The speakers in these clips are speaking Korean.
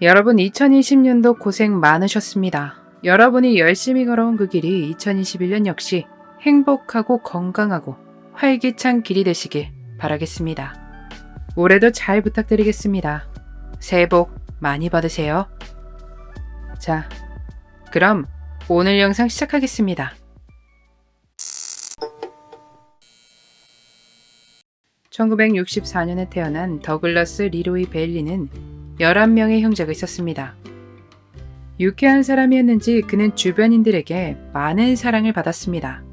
여러분 2020년도 고생 많으셨습니다. 여러분이 열심히 걸어온 그 길이 2021년 역시 행복하고 건강하고 활기찬 길이 되시길 바라겠습니다. 올해도 잘 부탁드리겠습니다. 새해 복 많이 받으세요. 자, 그럼 오늘 영상 시작하겠습니다. 1964년에 태어난 더글러스 리로이 베일리는 11명의 형제가 있었습니다. 유쾌한 사람이었는지 그는 주변인들에게 많은 사랑을 받았습니다.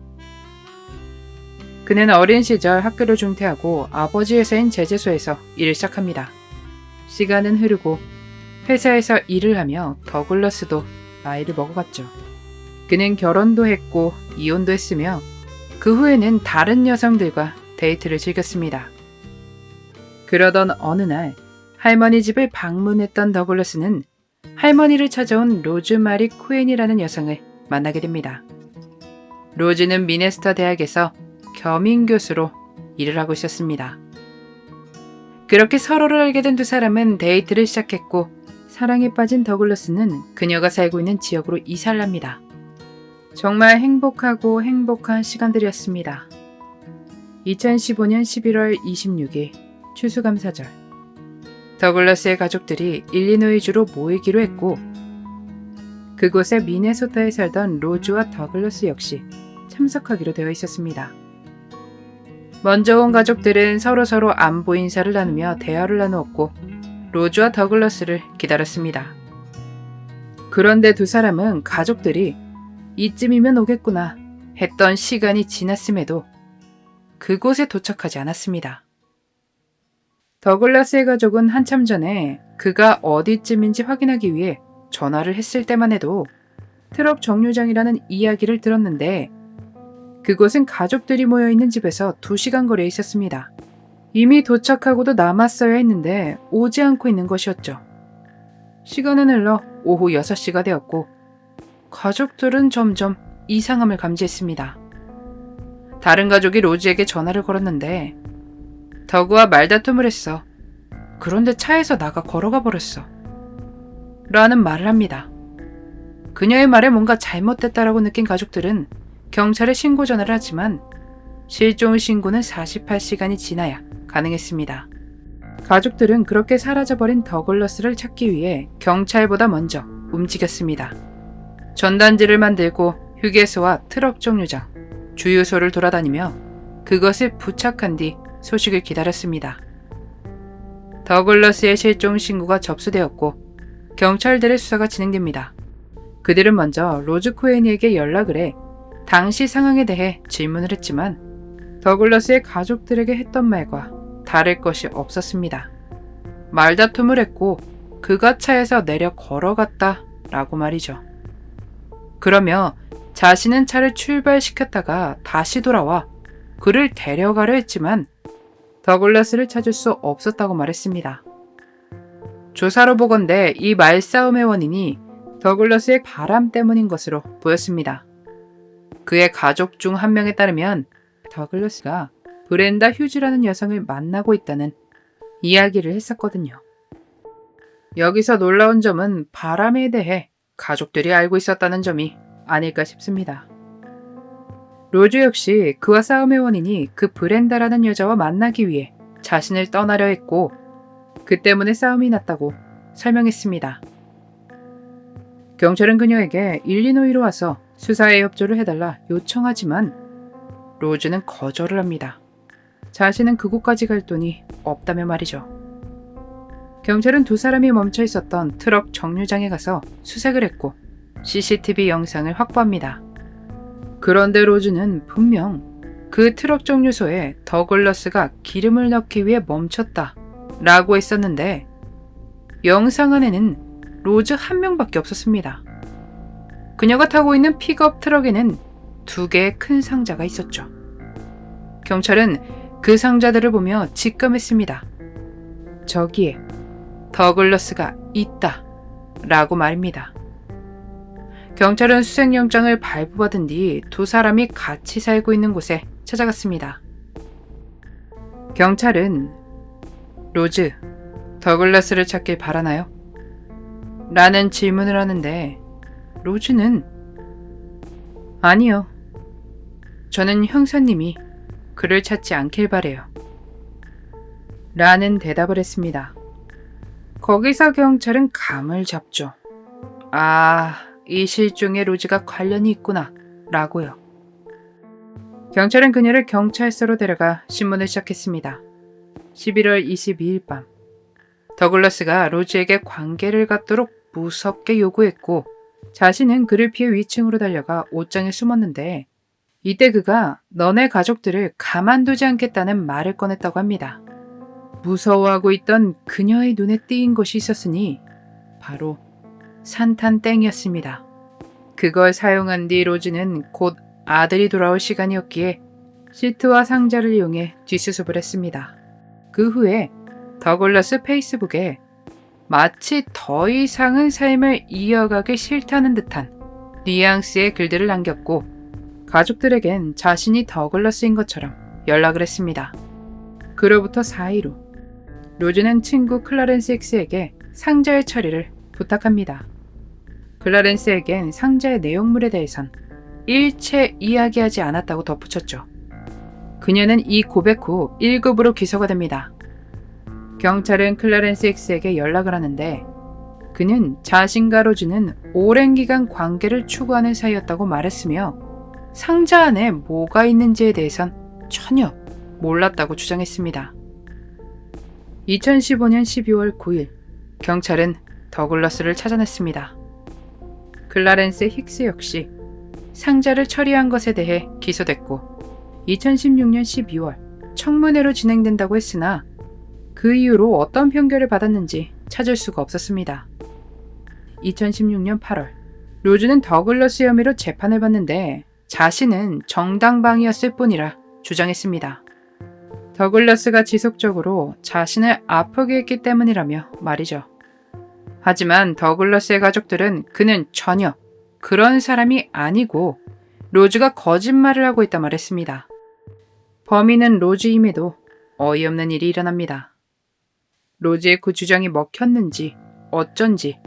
그는 어린 시절 학교를 중퇴하고 아버지 회사인 제재소에서 일을 시작합니다. 시간은 흐르고 회사에서 일을 하며 더글러스도 나이를 먹어갔죠. 그는 결혼도 했고 이혼도 했으며 그 후에는 다른 여성들과 데이트를 즐겼습니다. 그러던 어느 날 할머니 집을 방문했던 더글러스는 할머니를 찾아온 로즈마리 코엔이라는 여성을 만나게 됩니다. 로즈는 미네스터 대학에서 겸임교수로 일을 하고 있었습니다. 그렇게 서로를 알게 된 두 사람은 데이트를 시작했고 사랑에 빠진 더글러스는 그녀가 살고 있는 지역으로 이사를 합니다. 정말 행복한 시간들이었습니다. 2015년 11월 26일 추수감사절 더글러스의 가족들이 일리노이주로 모이기로 했고 그곳에 미네소타에 살던 로즈와 더글러스 역시 참석하기로 되어 있었습니다. 먼저 온 가족들은 서로 안부 인사를 나누며 대화를 나누었고 로즈와 더글러스를 기다렸습니다. 그런데 두 사람은 가족들이 이쯤이면 오겠구나 했던 시간이 지났음에도 그곳에 도착하지 않았습니다. 더글러스의 가족은 한참 전에 그가 어디쯤인지 확인하기 위해 전화를 했을 때만 해도 트럭 정류장이라는 이야기를 들었는데 그곳은 가족들이 모여있는 집에서 2시간 거리에 있었습니다. 이미 도착하고도 남았어야 했는데 오지 않고 있는 것이었죠. 시간은 흘러 오후 6시가 되었고 가족들은 점점 이상함을 감지했습니다. 다른 가족이 로즈에게 전화를 걸었는데 더그와 말다툼을 했어. 그런데 차에서 나가 걸어가 버렸어. 라는 말을 합니다. 그녀의 말에 뭔가 잘못됐다라고 느낀 가족들은 경찰에 신고 전화를 하지만 실종 신고는 48시간이 지나야 가능했습니다. 가족들은 그렇게 사라져버린 더글러스를 찾기 위해 경찰보다 먼저 움직였습니다. 전단지를 만들고 휴게소와 트럭 정류장, 주유소를 돌아다니며 그것을 부착한 뒤 소식을 기다렸습니다. 더글러스의 실종 신고가 접수되었고 경찰들의 수사가 진행됩니다. 그들은 먼저 로즈 코엔이에게 연락을 해 당시 상황에 대해 질문을 했지만 더글러스의 가족들에게 했던 말과 다를 것이 없었습니다. 말다툼을 했고 그가 차에서 내려 걸어갔다 라고 말이죠. 그러며 자신은 차를 출발시켰다가 다시 돌아와 그를 데려가려 했지만 더글러스를 찾을 수 없었다고 말했습니다. 조사로 보건대 이 말싸움의 원인이 더글러스의 바람 때문인 것으로 보였습니다. 그의 가족 중 한 명에 따르면 더글러스가 브렌다 휴즈라는 여성을 만나고 있다는 이야기를 했었거든요. 여기서 놀라운 점은 바람에 대해 가족들이 알고 있었다는 점이 아닐까 싶습니다. 로즈 역시 그와 싸움의 원인이 그 브렌다라는 여자와 만나기 위해 자신을 떠나려 했고 그 때문에 싸움이 났다고 설명했습니다. 경찰은 그녀에게 일리노이로 와서 수사에 협조를 해달라 요청하지만 로즈는 거절을 합니다. 자신은 그곳까지 갈 돈이 없다며 말이죠. 경찰은 두 사람이 멈춰 있었던 트럭 정류장에 가서 수색을 했고 CCTV 영상을 확보합니다. 그런데 로즈는 분명 그 트럭 정류소에 더글러스가 기름을 넣기 위해 멈췄다 라고 했었는데 영상 안에는 로즈 한 명밖에 없었습니다. 그녀가 타고 있는 픽업 트럭에는 2개의 큰 상자가 있었죠. 경찰은 그 상자들을 보며 직감했습니다. 저기에 더글러스가 있다 라고 말입니다. 경찰은 수색영장을 발부받은 뒤 두 사람이 같이 살고 있는 곳에 찾아갔습니다. 경찰은 로즈, 더글라스를 찾길 바라나요? 라는 질문을 하는데 로즈는 아니요. 저는 형사님이 그를 찾지 않길 바래요. 라는 대답을 했습니다. 거기서 경찰은 감을 잡죠. 아, 이 실종에 로즈가 관련이 있구나 라고요. 경찰은 그녀를 경찰서로 데려가 신문을 시작했습니다. 11월 22일 밤 더글러스가 로즈에게 관계를 갖도록 무섭게 요구했고 자신은 그를 피해 위층으로 달려가 옷장에 숨었는데 이때 그가 너네 가족들을 가만두지 않겠다는 말을 꺼냈다고 합니다. 무서워하고 있던 그녀의 눈에 띄인 것이 있었으니 바로 산탄땡이었습니다. 그걸 사용한 뒤 로즈는 곧 아들이 돌아올 시간이었기에 시트와 상자를 이용해 뒷수습을 했습니다. 그 후에 더글러스 페이스북에 마치 더 이상은 삶을 이어가기 싫다는 듯한 뉘앙스의 글들을 남겼고 가족들에겐 자신이 더글러스인 것처럼 연락을 했습니다. 그로부터 4일 후 로즈는 친구 클라렌스 X에게 상자의 처리를 부탁합니다. 클라렌스에겐 상자의 내용물에 대해선 일체 이야기하지 않았다고 덧붙였죠. 그녀는 이 고백 후 1급으로 기소가 됩니다. 경찰은 클라렌스 X에게 연락을 하는데 그는 자신과 로즈는 오랜 기간 관계를 추구하는 사이였다고 말했으며 상자 안에 뭐가 있는지에 대해선 전혀 몰랐다고 주장했습니다. 2015년 12월 9일 경찰은 더글러스를 찾아냈습니다. 클라렌스 힉스 역시 상자를 처리한 것에 대해 기소됐고 2016년 12월 청문회로 진행된다고 했으나 그 이후로 어떤 판결을 받았는지 찾을 수가 없었습니다. 2016년 8월 로즈는 더글러스 혐의로 재판을 받는데 자신은 정당방위였을 뿐이라 주장했습니다. 더글러스가 지속적으로 자신을 아프게 했기 때문이라며 말이죠. 하지만 더글러스의 가족들은 그는 전혀 그런 사람이 아니고 로즈가 거짓말을 하고 있다 말했습니다. 범인은 로즈임에도 어이없는 일이 일어납니다. 로즈의 그 주장이 먹혔는지 어쩐지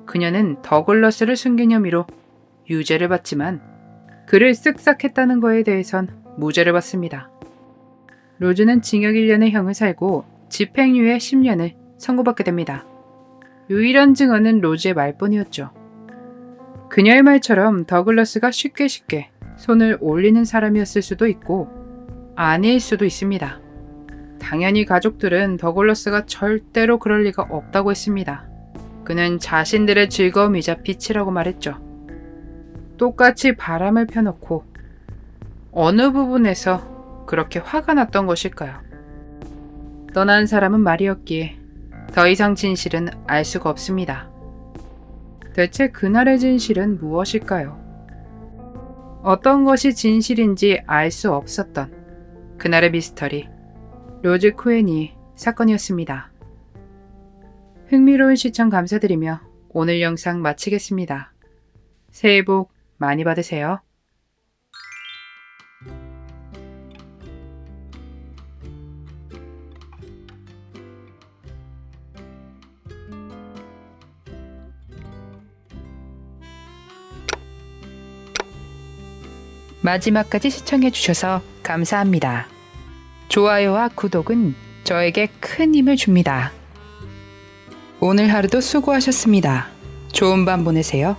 그녀는 더글러스를 숨긴 혐의로 유죄를 받지만 그를 쓱싹했다는 거에 대해선 무죄를 받습니다. 로즈는 징역 1년의 형을 살고 집행유예 10년을 선고받게 됩니다. 유일한 증언은 로즈의 말뿐이었죠. 그녀의 말처럼 더글러스가 쉽게 손을 올리는 사람이었을 수도 있고 아닐 수도 있습니다. 당연히 가족들은 더글러스가 절대로 그럴 리가 없다고 했습니다. 그는 자신들의 즐거움이자 빛이라고 말했죠. 똑같이 바람을 펴놓고 어느 부분에서 그렇게 화가 났던 것일까요? 떠난 사람은 말이었기에 더 이상 진실은 알 수가 없습니다. 대체 그날의 진실은 무엇일까요? 어떤 것이 진실인지 알 수 없었던 그날의 미스터리, 로즈 코에니 사건이었습니다. 흥미로운 시청 감사드리며 오늘 영상 마치겠습니다. 새해 복 많이 받으세요. 마지막까지 시청해주셔서 감사합니다. 좋아요와 구독은 저에게 큰 힘을 줍니다. 오늘 하루도 수고하셨습니다. 좋은 밤 보내세요.